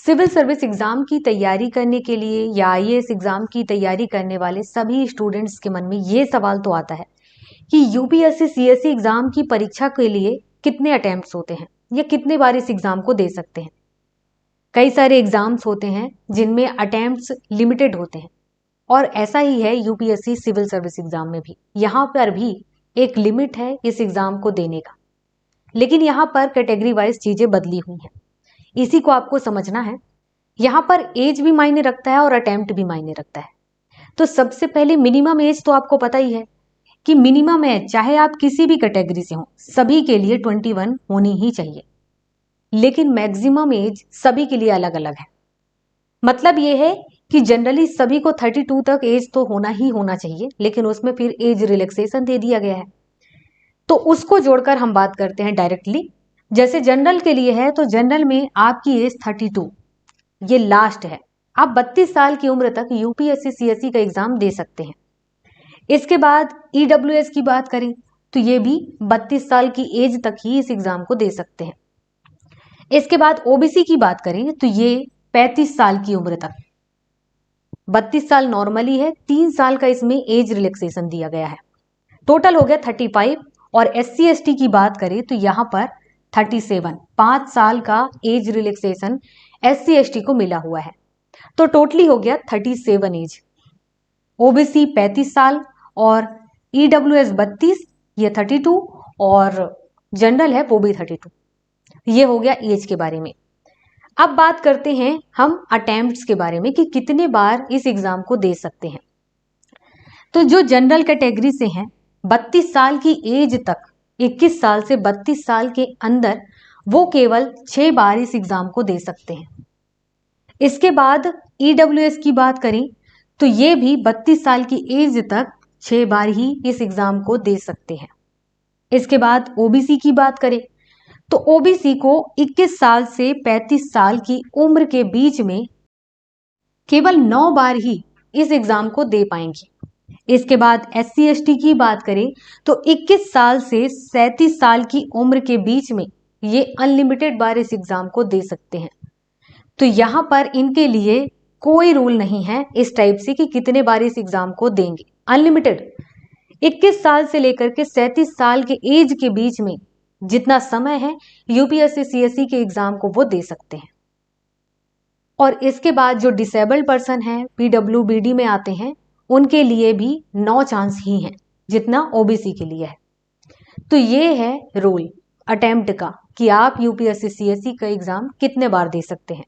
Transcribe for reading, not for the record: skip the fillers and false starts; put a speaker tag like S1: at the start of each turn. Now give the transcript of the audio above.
S1: Civil service exam की तैयारी करने के लिए या आईएएस एग्जाम की तैयारी करने वाले सभी स्टूडेंट्स के मन में ये सवाल तो आता है कि यूपीएससी सीएससी एग्जाम की परीक्षा के लिए कितने अटेम्प्ट्स होते हैं या कितने बार इस एग्जाम को दे सकते हैं। कई सारे एग्जाम्स होते हैं जिनमें अटेम्प्ट्स लिमिटेड होते हैं और ऐसा ही है यूपीएससी सिविल सर्विस एग्जाम में भी। यहाँ पर भी एक लिमिट है इस एग्जाम को देने का, लेकिन यहाँ पर कैटेगरी वाइज चीजें बदली हुई हैं। इसी को आपको समझना है। यहाँ पर एज भी मायने रखता है और अटेम्प्ट भी मायने रखता है। तो सबसे पहले मिनिमम एज तो आपको पता ही है कि मिनिमम एज चाहे आप किसी भी कैटेगरी से हो सभी के लिए 21 होनी ही चाहिए, लेकिन मैक्सिमम एज सभी के लिए अलग अलग है। मतलब ये है कि जनरली सभी को 32 तक एज तो होना ही होना चाहिए, लेकिन उसमें फिर एज रिलैक्सेशन दे दिया गया है। तो उसको जोड़कर हम बात करते हैं डायरेक्टली। जैसे जनरल के लिए है तो जनरल में आपकी एज 32 ये लास्ट है। आप 32 साल की उम्र तक यूपीएससी सीएससी का एग्जाम दे सकते हैं। इसके बाद ईडब्ल्यूएस की बात करें तो ये भी 32 साल की एज तक ही इस एग्जाम को दे सकते हैं। इसके बाद ओबीसी की बात करें तो ये 35 साल की उम्र तक, 32 साल नॉर्मली है, 3 साल का इसमें एज रिलैक्सेशन दिया गया है। टोटल हो गया 35। और एससी एसटी की बात करें तो यहाँ पर 37, 5 साल का एज रिलैक्सेशन एससी एसटी को मिला हुआ है। तो टोटली हो गया 37 एज। ओबीसी 35 साल और ईडब्ल्यूएस 32, ये 32 और जनरल है वो भी 32। ये हो गया एज के बारे में। अब बात करते हैं हम अटेम्प्ट्स के बारे में कि कितने बार इस एग्जाम को दे सकते हैं। तो जो जनरल कैटेगरी से हैं 32 साल की एज तक, 21 साल से 32 साल के अंदर, वो केवल 6 बार इस एग्जाम को दे सकते हैं। इसके बाद ईडब्ल्यूएस की बात करें तो ये भी 32 साल की एज तक 6 बार ही इस एग्जाम को दे सकते हैं। इसके बाद ओबीसी की बात करें तो ओबीसी को 21 साल से 35 साल की उम्र के बीच में केवल 9 बार ही इस एग्जाम को दे पाएंगे। इसके बाद एससी एसटी की बात करें तो 21 साल से 37 साल की उम्र के बीच में ये अनलिमिटेड बार इस एग्जाम को दे सकते हैं। तो यहाँ पर इनके लिए कोई रूल नहीं है इस टाइप से कि कितने बार इस एग्जाम को देंगे, अनलिमिटेड। 21 साल से लेकर के 37 साल के एज के बीच में जितना समय है यूपीएससी सीएससी के एग्जाम को वो दे सकते हैं। और इसके बाद जो डिसेबल्ड पर्सन है, पीडब्ल्यूबीडी में आते हैं, उनके लिए भी 9 चांस ही हैं जितना ओबीसी के लिए है। तो ये है रूल अटेम्प्ट का कि आप यूपीएससी सीएससी का एग्जाम कितने बार दे सकते हैं।